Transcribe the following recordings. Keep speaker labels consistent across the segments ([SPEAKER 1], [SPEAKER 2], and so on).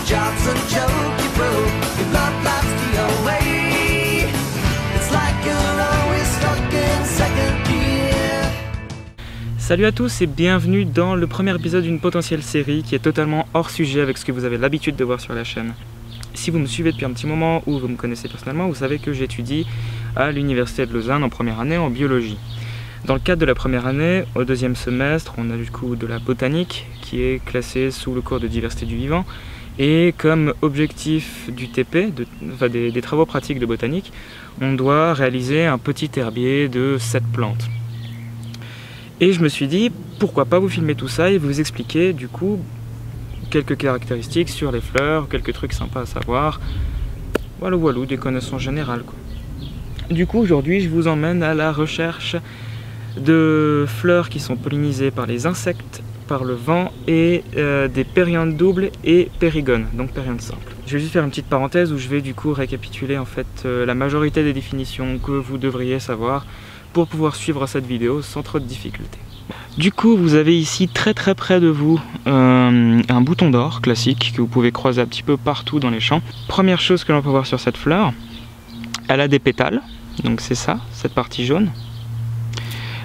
[SPEAKER 1] job's a joke you broke, your love life's the away. It's like you're always stuck in second gear.
[SPEAKER 2] Salut à tous et bienvenue dans le premier épisode d'une potentielle série qui est totalement hors sujet avec ce que vous avez l'habitude de voir sur la chaîne. Si vous me suivez depuis un petit moment ou vous me connaissez personnellement, vous savez que j'étudie à l'université de Lausanne en première année en biologie. Dans le cadre de la première année, au deuxième semestre, on a du coup de la botanique qui est classée sous le cours de diversité du vivant. Et comme objectif du TP, des travaux pratiques de botanique, on doit réaliser un petit herbier de 7 plantes. Et je me suis dit, pourquoi pas vous filmer tout ça et vous expliquer du coup quelques caractéristiques sur les fleurs, quelques trucs sympas à savoir. Voilà, des connaissances générales quoi. Du coup aujourd'hui je vous emmène à la recherche de fleurs qui sont pollinisées par les insectes, par le vent et des périanthes doubles et périgones, donc périanthes simples. Je vais juste faire une petite parenthèse où je vais du coup récapituler en fait la majorité des définitions que vous devriez savoir pour pouvoir suivre cette vidéo sans trop de difficultés. Du coup vous avez ici très près de vous un bouton d'or classique que vous pouvez croiser un petit peu partout dans les champs. Première chose que l'on peut voir sur cette fleur, elle a des pétales, donc c'est ça, cette partie jaune.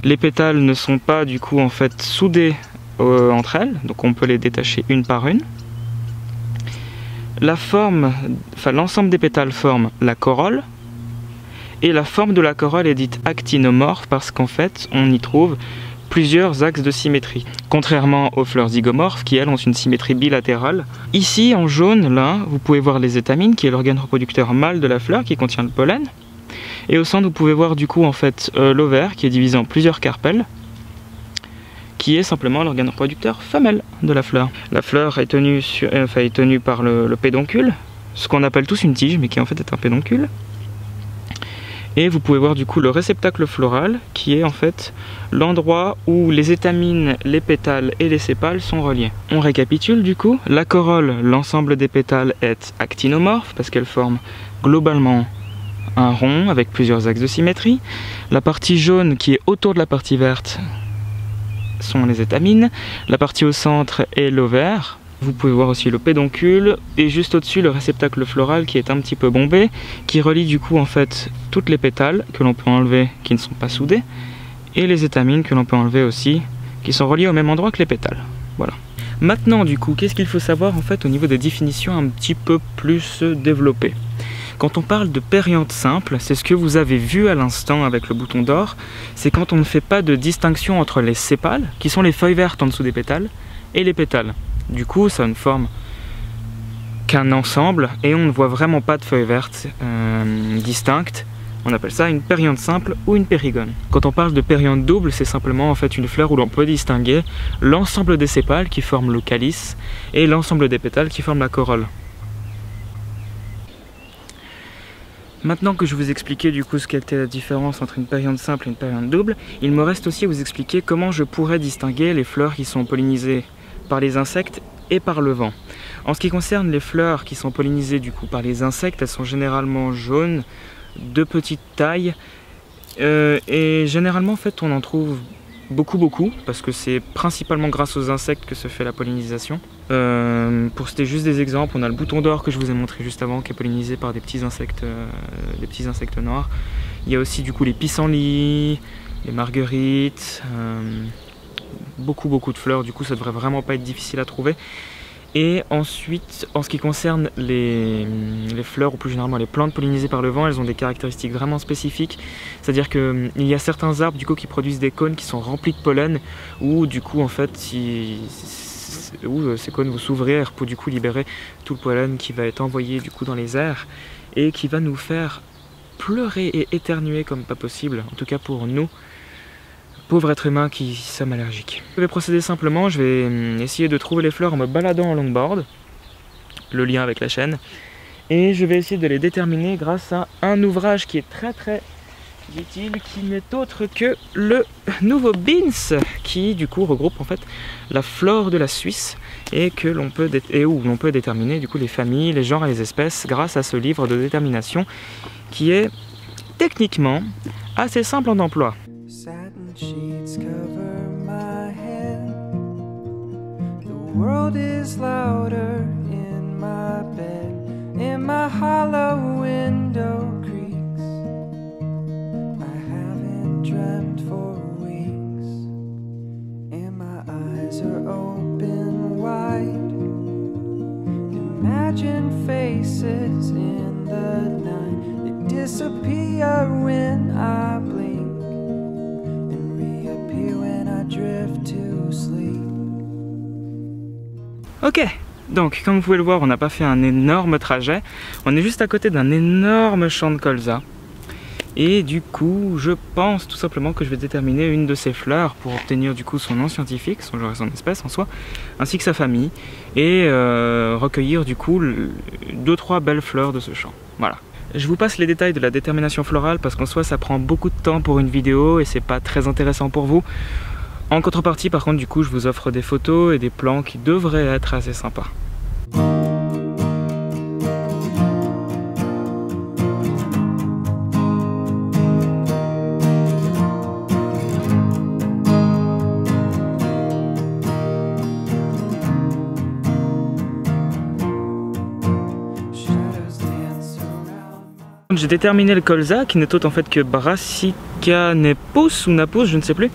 [SPEAKER 2] Les pétales ne sont pas du coup en fait soudés entre elles, donc on peut les détacher une par une. La forme, enfin l'ensemble des pétales forme la corolle, et la forme de la corolle est dite actinomorphe parce qu'en fait on y trouve plusieurs axes de symétrie, contrairement aux fleurs zygomorphes qui elles ont une symétrie bilatérale. Ici en jaune, là, vous pouvez voir les étamines qui est l'organe reproducteur mâle de la fleur qui contient le pollen. Et au centre vous pouvez voir du coup en fait l'ovaire qui est divisé en plusieurs carpelles, qui est simplement l'organe reproducteur femelle de la fleur. La fleur est tenue par le pédoncule, ce qu'on appelle tous une tige mais qui en fait est un pédoncule. Et vous pouvez voir du coup le réceptacle floral qui est en fait l'endroit où les étamines, les pétales et les sépales sont reliés. On récapitule du coup. La corolle, l'ensemble des pétales est actinomorphe parce qu'elle forme globalement un rond avec plusieurs axes de symétrie. La partie jaune qui est autour de la partie verte sont les étamines. La partie au centre est l'ovaire. Vous pouvez voir aussi le pédoncule et juste au-dessus le réceptacle floral qui est un petit peu bombé, qui relie du coup en fait toutes les pétales que l'on peut enlever qui ne sont pas soudés et les étamines que l'on peut enlever aussi qui sont reliées au même endroit que les pétales. Voilà. Maintenant du coup, qu'est-ce qu'il faut savoir en fait au niveau des définitions un petit peu plus développées? Quand on parle de périanthe simple, c'est ce que vous avez vu à l'instant avec le bouton d'or, c'est quand on ne fait pas de distinction entre les sépales, qui sont les feuilles vertes en dessous des pétales, et les pétales. Du coup, ça ne forme qu'un ensemble et on ne voit vraiment pas de feuilles vertes distinctes. On appelle ça une périanthe simple ou une périgone. Quand on parle de périanthe double, c'est simplement en fait une fleur où l'on peut distinguer l'ensemble des sépales qui forment le calice et l'ensemble des pétales qui forment la corolle. Maintenant que je vous ai expliqué du coup ce qu'était la différence entre une périanthe simple et une périanthe double, il me reste aussi à vous expliquer comment je pourrais distinguer les fleurs qui sont pollinisées par les insectes et par le vent. En ce qui concerne les fleurs qui sont pollinisées du coup par les insectes, elles sont généralement jaunes, de petite taille et généralement en fait on en trouve beaucoup parce que c'est principalement grâce aux insectes que se fait la pollinisation. Pour citer juste des exemples, on a le bouton d'or que je vous ai montré juste avant qui est pollinisé par des petits insectes noirs. Il y a aussi du coup les pissenlits, les marguerites, beaucoup de fleurs, du coup ça devrait vraiment pas être difficile à trouver. Et ensuite, en ce qui concerne les fleurs, ou plus généralement les plantes pollinisées par le vent, elles ont des caractéristiques vraiment spécifiques. C'est-à-dire qu'il y a certains arbres du coup qui produisent des cônes qui sont remplis de pollen, où du coup en fait, ces cônes vont s'ouvrir pour du coup libérer tout le pollen qui va être envoyé du coup dans les airs et qui va nous faire pleurer et éternuer comme pas possible, en tout cas pour nous. Pauvre être humain qui sommes allergiques. Je vais procéder simplement, je vais essayer de trouver les fleurs en me baladant en longboard, le lien avec la chaîne, et je vais essayer de les déterminer grâce à un ouvrage qui est très utile, qui n'est autre que le nouveau Beans, qui du coup regroupe en fait la flore de la Suisse et où l'on peut déterminer du coup les familles, les genres et les espèces grâce à ce livre de détermination qui est techniquement assez simple en emploi.
[SPEAKER 1] Sheets cover my head. The world is louder in my bed and my hollow window creaks. I haven't dreamt for weeks and my eyes are open wide. Imagine faces in the night, they disappear when I blink and reappear when I drift to sleep.
[SPEAKER 2] Ok, donc comme vous pouvez le voir, on n'a pas fait un énorme trajet. On est juste à côté d'un énorme champ de colza. Et du coup, je pense tout simplement que je vais déterminer une de ces fleurs pour obtenir du coup son nom scientifique, son genre et son espèce en soi, ainsi que sa famille, et recueillir du coup 2-3 belles fleurs de ce champ. Voilà. Je vous passe les détails de la détermination florale parce qu'en soi ça prend beaucoup de temps pour une vidéo et c'est pas très intéressant pour vous. En contrepartie par contre du coup je vous offre des photos et des plans qui devraient être assez sympas. J'ai déterminé le colza qui n'est autre en fait que Brassica nepos ou napos, je ne sais plus.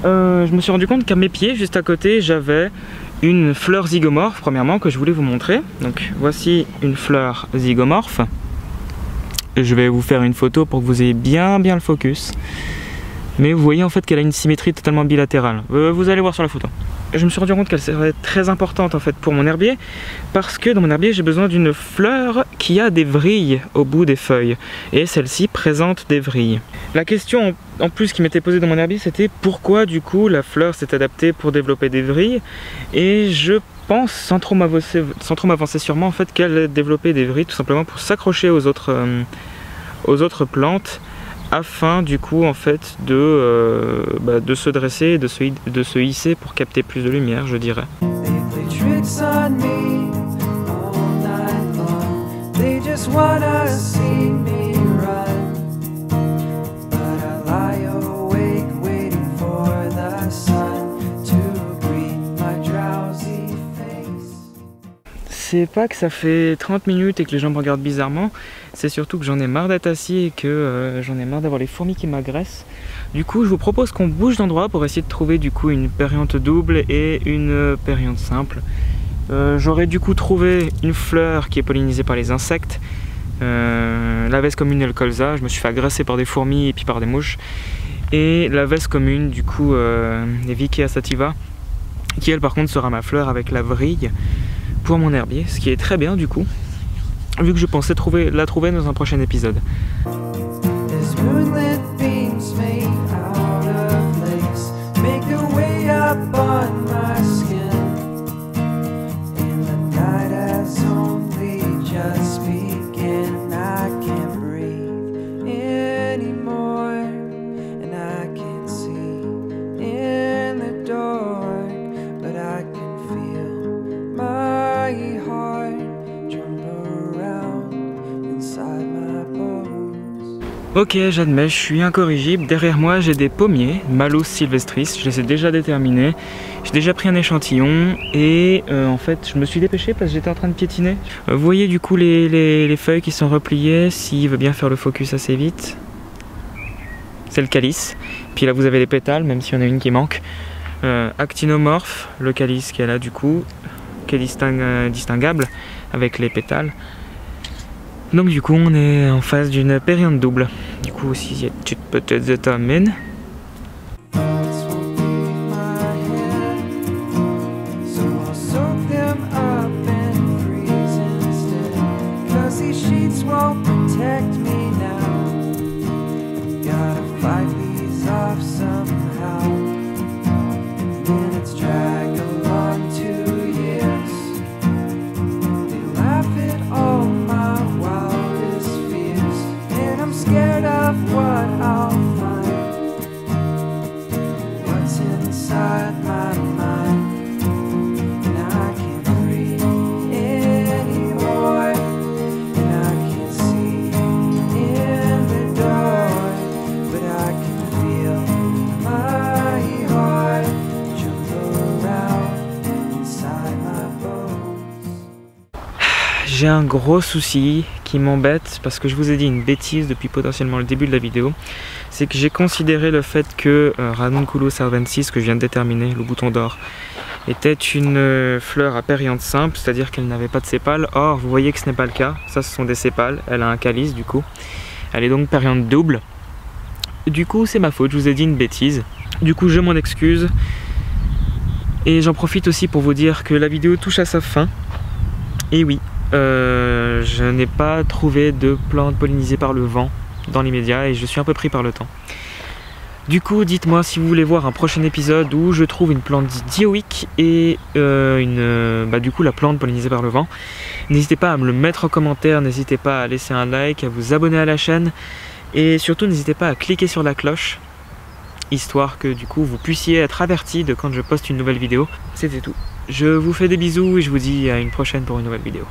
[SPEAKER 2] Je me suis rendu compte qu'à mes pieds, juste à côté, j'avais une fleur zygomorphe, premièrement, que je voulais vous montrer. Donc voici une fleur zygomorphe. Je vais vous faire une photo pour que vous ayez bien le focus. Mais vous voyez en fait qu'elle a une symétrie totalement bilatérale. Vous allez voir sur la photo. Je me suis rendu compte qu'elle serait très importante en fait pour mon herbier parce que dans mon herbier j'ai besoin d'une fleur qui a des vrilles au bout des feuilles et celle-ci présente des vrilles. La question en plus qui m'était posée dans mon herbier c'était pourquoi du coup la fleur s'est adaptée pour développer des vrilles et je pense sans trop m'avancer sûrement en fait qu'elle développait des vrilles tout simplement pour s'accrocher aux autres plantes afin du coup en fait de se dresser et de se hisser pour capter plus de lumière, je dirais. C'est pas que ça fait 30 minutes et que les gens me regardent bizarrement, c'est surtout que j'en ai marre d'être assis et que j'en ai marre d'avoir les fourmis qui m'agressent. Du coup, je vous propose qu'on bouge d'endroit pour essayer de trouver du coup une périanthe double et une périanthe simple. J'aurais du coup trouvé une fleur qui est pollinisée par les insectes, la veste commune et le colza. Je me suis fait agresser par des fourmis et puis par des mouches. Et la veste commune, du coup, les Vichia sativa, qui elle par contre sera ma fleur avec la vrille pour mon herbier, ce qui est très bien du coup, vu que je pensais la trouver dans un prochain épisode. Ok, j'admets, je suis incorrigible. Derrière moi, j'ai des pommiers, Malus sylvestris. Je les ai déjà déterminés. J'ai déjà pris un échantillon et en fait, je me suis dépêché parce que j'étais en train de piétiner. Vous voyez du coup les feuilles qui sont repliées. S'il veut bien faire le focus assez vite, c'est le calice. Puis là, vous avez les pétales, même s'il y en a une qui manque. Actinomorphe, le calice qui est là du coup, qui est distinguable avec les pétales. Donc du coup on est en face d'une périanthe double. Du coup aussi tu peux te déterminer. j'ai un gros souci qui m'embête parce que je vous ai dit une bêtise depuis potentiellement le début de la vidéo. C'est que j'ai considéré le fait que Ranunculus arvensis, que je viens de déterminer, le bouton d'or, était une fleur à périanthe simple, c'est-à-dire qu'elle n'avait pas de sépales. Or, vous voyez que ce n'est pas le cas. Ça, ce sont des sépales. Elle a un calice du coup. Elle est donc périanthe double. Du coup, c'est ma faute. Je vous ai dit une bêtise. Du coup, je m'en excuse. Et j'en profite aussi pour vous dire que la vidéo touche à sa fin. Et oui, je n'ai pas trouvé de plantes pollinisées par le vent dans l'immédiat et je suis un peu pris par le temps. Du coup, dites-moi si vous voulez voir un prochain épisode où je trouve une plante dioïque et du coup la plante pollinisée par le vent. N'hésitez pas à me le mettre en commentaire, n'hésitez pas à laisser un like, à vous abonner à la chaîne et surtout n'hésitez pas à cliquer sur la cloche, histoire que du coup vous puissiez être averti de quand je poste une nouvelle vidéo. C'était tout. Je vous fais des bisous et je vous dis à une prochaine pour une nouvelle vidéo.